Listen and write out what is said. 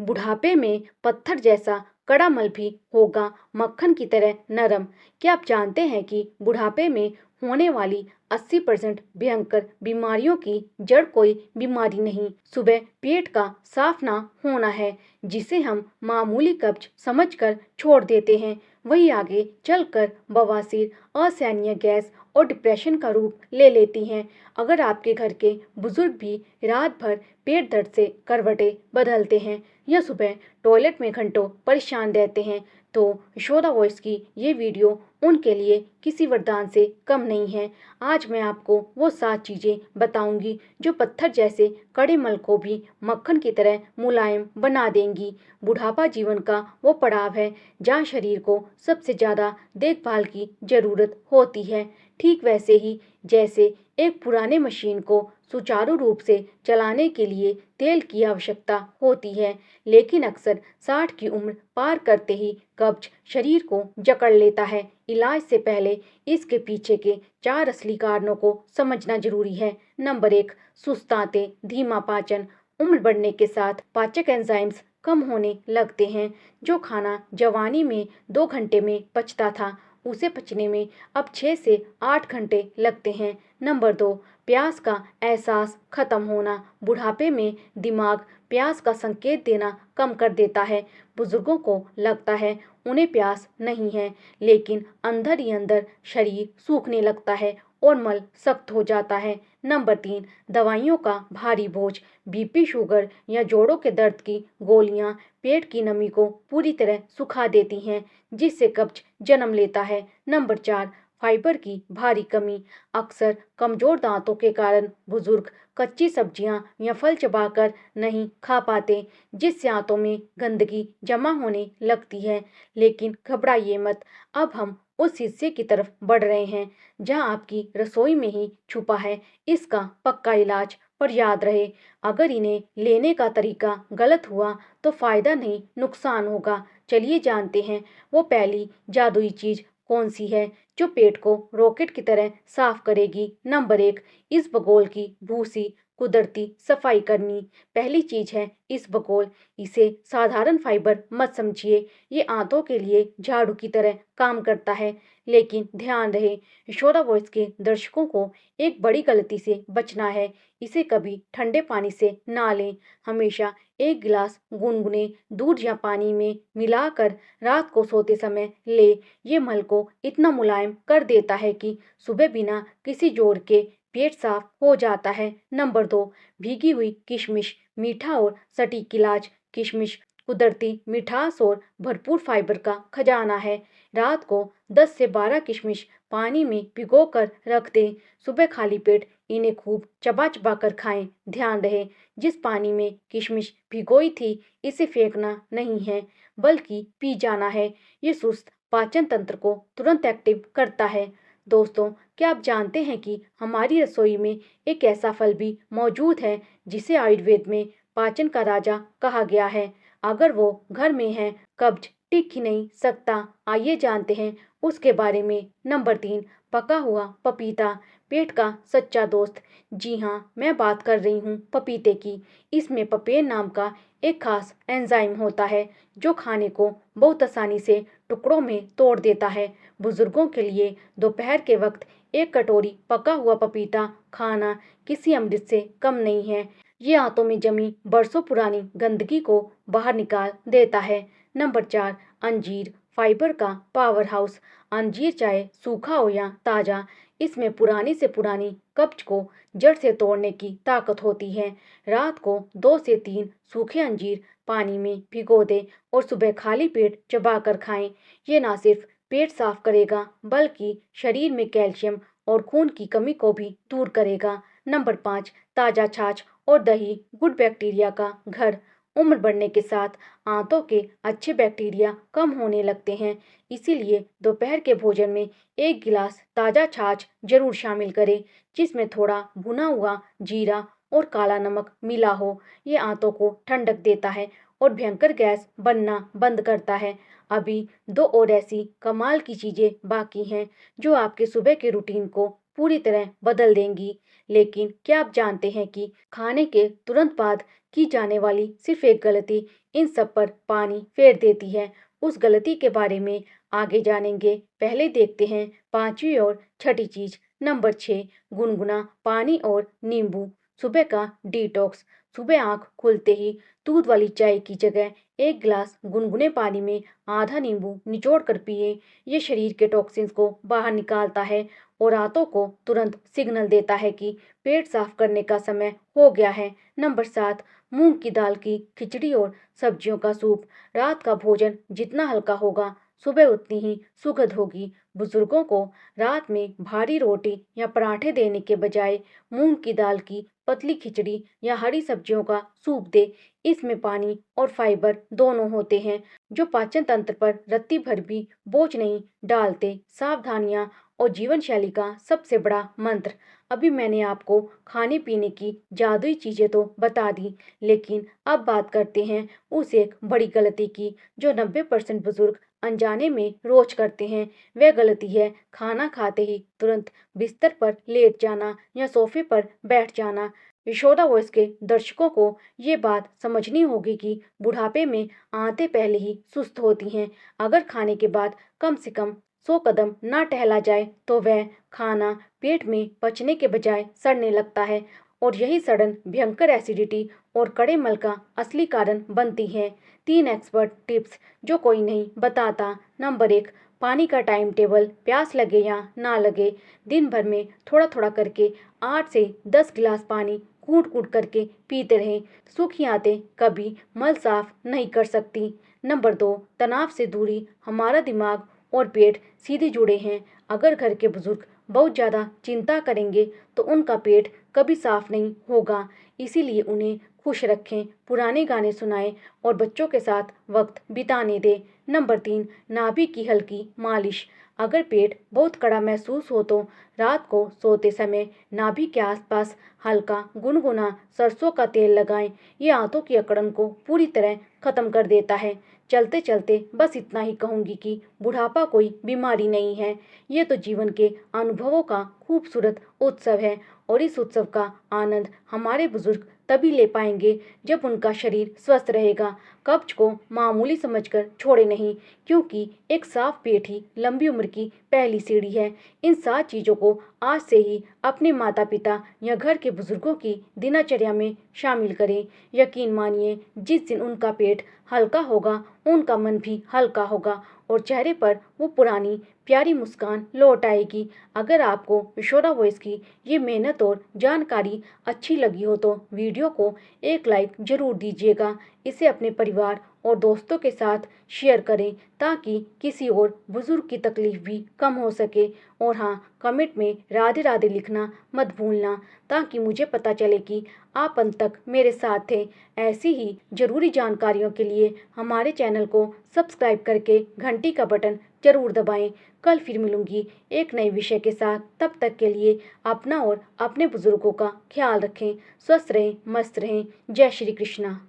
बुढ़ापे में पत्थर जैसा कड़ा मल भी होगा मक्खन की तरह नरम। क्या आप जानते हैं कि बुढ़ापे में होने वाली 80% भयंकर बीमारियों की जड़ कोई बीमारी नहीं, सुबह पेट का साफ ना होना है, जिसे हम मामूली कब्ज समझकर छोड़ देते हैं, वही आगे चलकर बवासीर, असहनीय गैस और डिप्रेशन का रूप ले लेती हैं। अगर आपके घर के बुजुर्ग भी रात भर पेट दर्द से करवटें बदलते हैं या सुबह टॉयलेट में घंटों परेशान रहते हैं, तो यशोदा वॉइस की ये वीडियो उनके लिए किसी वरदान से कम नहीं है। आज मैं आपको वो 7 चीज़ें बताऊंगी जो पत्थर जैसे कड़े मल को भी मक्खन की तरह मुलायम बना देंगी। बुढ़ापा जीवन का वो पड़ाव है जहाँ शरीर को सबसे ज़्यादा देखभाल की ज़रूरत होती है। ठीक वैसे ही जैसे एक पुराने मशीन को सुचारू रूप से चलाने के लिए तेल की आवश्यकता होती है, लेकिन अक्सर 60 की उम्र पार करते ही कब्ज शरीर को जकड़ लेता है। इलाज से पहले इसके पीछे के 4 असली कारणों को समझना जरूरी है। नंबर 1, सुस्त आंतें, धीमा पाचन। उम्र बढ़ने के साथ पाचक एंजाइम्स कम होने लगते हैं। जो खाना जवानी में 2 घंटे में पचता था, उसे पचने में अब 6 से 8 घंटे लगते हैं। नंबर 2, प्यास का एहसास खत्म होना। बुढ़ापे में दिमाग प्यास का संकेत देना कम कर देता है। बुजुर्गों को लगता है उन्हें प्यास नहीं है, लेकिन अंदर ही अंदर शरीर सूखने लगता है और मल सख्त हो जाता है। नंबर 3, दवाइयों का भारी बोझ। बीपी, शुगर या जोड़ों के दर्द की गोलियां पेट की नमी को पूरी तरह सुखा देती हैं, जिससे कब्ज जन्म लेता है। नंबर 4, फाइबर की भारी कमी। अक्सर कमजोर दांतों के कारण बुजुर्ग कच्ची सब्जियां या फल चबाकर नहीं खा पाते, जिससे आंतों में गंदगी जमा होने लगती है। लेकिन घबराइए मत, अब हम उस हिस्से की तरफ बढ़ रहे हैं जहां आपकी रसोई में ही छुपा है इसका पक्का इलाज। पर याद रहे, अगर इन्हें लेने का तरीका गलत हुआ तो फायदा नहीं, नुकसान होगा। चलिए जानते हैं वो पहली जादुई चीज कौन सी है जो पेट को रॉकेट की तरह साफ करेगी। नंबर 1, इस बगोल की भूसी कुदरती सफाई करनी। पहली चीज है इस बगोल। इसे साधारण फाइबर मत समझिए, ये आंतों के लिए झाड़ू की तरह काम करता है। लेकिन ध्यान रहे, यशोदा वॉइस के दर्शकों को एक बड़ी गलती से बचना है। इसे कभी ठंडे पानी से ना लें। हमेशा एक गिलास गुनगुने दूध या पानी में मिलाकर रात को सोते समय ले। ये मल को इतना मुलायम कर देता है कि सुबह बिना किसी जोर के पेट साफ हो जाता है। नंबर 2, भीगी हुई किशमिश। मीठा और सटीक इलाज। किशमिश कुदरती मिठास और भरपूर फाइबर का खजाना है। रात को 10 से 12 किशमिश पानी में भिगोकर रख दें। सुबह खाली पेट इन्हें खूब चबा चबा कर खाएं। ध्यान रहे, जिस पानी में किशमिश भिगोई थी, इसे फेंकना नहीं है, बल्कि पी जाना है। ये सुस्त पाचन तंत्र को तुरंत एक्टिव करता है। दोस्तों, क्या आप जानते हैं कि हमारी रसोई में एक ऐसा फल भी मौजूद है जिसे आयुर्वेद में पाचन का राजा कहा गया है। अगर वो घर में है, कब्ज टिक ही नहीं सकता। आइए जानते हैं उसके बारे में। नंबर 3, पका हुआ पपीता, पेट का सच्चा दोस्त। जी हाँ, मैं बात कर रही हूँ पपीते की। इसमें पपेन नाम का एक खास एंजाइम होता है जो खाने को बहुत आसानी से टुकड़ों में तोड़ देता है। बुजुर्गों के लिए दोपहर के वक्त एक कटोरी पका हुआ पपीता खाना किसी अमृत से कम नहीं है। ये आंतों में जमी बरसों पुरानी गंदगी को बाहर निकाल देता है। नंबर 4, अंजीर, फाइबर का पावर हाउस। अंजीर चाहे सूखा हो या ताज़ा, इसमें पुरानी से पुरानी कब्ज को जड़ से तोड़ने की ताकत होती है। रात को 2 से 3 सूखे अंजीर पानी में भिगो दें और सुबह खाली पेट चबाकर खाएं। ये ना सिर्फ पेट साफ करेगा, बल्कि शरीर में कैल्शियम और खून की कमी को भी दूर करेगा। नंबर 5, ताज़ा छाछ और दही, गुड बैक्टीरिया का घर। उम्र बढ़ने के साथ आंतों के अच्छे बैक्टीरिया कम होने लगते हैं, इसीलिए दोपहर के भोजन में एक गिलास ताज़ा छाछ जरूर शामिल करें, जिसमें थोड़ा भुना हुआ जीरा और काला नमक मिला हो। ये आंतों को ठंडक देता है और भयंकर गैस बनना बंद करता है। अभी 2 और ऐसी कमाल की चीज़ें बाकी हैं जो आपके सुबह के रूटीन को पूरी तरह बदल देंगी। लेकिन क्या आप जानते हैं कि खाने के तुरंत बाद की जाने वाली सिर्फ एक गलती इन सब पर पानी फेर देती है। उस गलती के बारे में आगे जानेंगे। पहले देखते हैं पांचवी और छठी चीज। नंबर 6, गुनगुना पानी और नींबू। सुबह का डिटॉक्स। सुबह आंख खुलते ही दूध वाली चाय की जगह एक गिलास गुनगुने पानी में आधा नींबू निचोड़ कर पिए। ये शरीर के टॉक्सिन्स को बाहर निकालता है और आंतों को तुरंत सिग्नल देता है कि पेट साफ करने का समय हो गया है। नंबर 7, मूंग की दाल की खिचड़ी और सब्जियों का सूप। रात का भोजन जितना हल्का होगा सुबह उतनी ही सुखद होगी। बुजुर्गों को रात में भारी रोटी या पराठे देने के बजाय मूंग की दाल की पतली खिचड़ी या हरी सब्जियों का सूप दे। इसमें पानी और फाइबर दोनों होते हैं जो पाचन तंत्र पर रत्ती भर भी बोझ नहीं डालते। सावधानियां और जीवन शैली का सबसे बड़ा मंत्र। अभी मैंने आपको खाने पीने की जादुई चीजें तो बता दी, लेकिन अब बात करते हैं उस एक बड़ी गलती की जो 90% बुजुर्ग अनजाने में रोज करते हैं। वह गलती है खाना खाते ही तुरंत बिस्तर पर लेट जाना या सोफे पर बैठ जाना। यशोदा वॉइस के दर्शकों को ये बात समझनी होगी कि बुढ़ापे में आंतें पहले ही सुस्त होती हैं। अगर खाने के बाद कम से कम 100 कदम ना टहला जाए तो वह खाना पेट में पचने के बजाय सड़ने लगता है और यही सड़न भयंकर एसिडिटी और कड़े मल का असली कारण बनती है। 3 एक्सपर्ट टिप्स जो कोई नहीं बताता। नंबर 1, पानी का टाइम टेबल। प्यास लगे या ना लगे दिन भर में थोड़ा थोड़ा करके 8 से 10 गिलास पानी कूट कूट करके पीते रहें। सूखी आंतें कभी मल साफ नहीं कर सकती। नंबर 2, तनाव से दूरी। हमारा दिमाग और पेट सीधे जुड़े हैं। अगर घर के बुजुर्ग बहुत ज़्यादा चिंता करेंगे तो उनका पेट कभी साफ नहीं होगा। इसीलिए उन्हें खुश रखें, पुराने गाने सुनाएं और बच्चों के साथ वक्त बिताने दें। नंबर 3, नाभि की हल्की मालिश। अगर पेट बहुत कड़ा महसूस हो तो रात को सोते समय नाभि के आसपास हल्का गुनगुना सरसों का तेल लगाएं। ये आंतों की अकड़न को पूरी तरह खत्म कर देता है। चलते चलते बस इतना ही कहूँगी कि बुढ़ापा कोई बीमारी नहीं है, ये तो जीवन के अनुभवों का खूबसूरत उत्सव है और इस उत्सव का आनंद हमारे बुजुर्ग तभी ले पाएंगे जब उनका शरीर स्वस्थ रहेगा। कब्ज को मामूली समझकर छोड़े नहीं, क्योंकि एक साफ पेट ही लंबी उम्र की पहली सीढ़ी है। इन 7 चीज़ों को आज से ही अपने माता पिता या घर के बुजुर्गों की दिनचर्या में शामिल करें। यकीन मानिए, जिस दिन उनका पेट हल्का होगा उनका मन भी हल्का होगा और चेहरे पर वो पुरानी प्यारी मुस्कान लौट आएगी। अगर आपको यशोदा वॉइस की ये मेहनत और जानकारी अच्छी लगी हो तो वीडियो को एक लाइक ज़रूर दीजिएगा। इसे अपने परिवार और दोस्तों के साथ शेयर करें ताकि किसी और बुजुर्ग की तकलीफ भी कम हो सके। और हाँ, कमेंट में राधे राधे लिखना मत भूलना ताकि मुझे पता चले कि आप अंत तक मेरे साथ थे। ऐसी ही ज़रूरी जानकारियों के लिए हमारे चैनल को सब्सक्राइब करके घंटी का बटन जरूर दबाएं। कल फिर मिलूंगी एक नए विषय के साथ। तब तक के लिए अपना और अपने बुजुर्गों का ख्याल रखें। स्वस्थ रहें, मस्त रहें। जय श्री कृष्णा।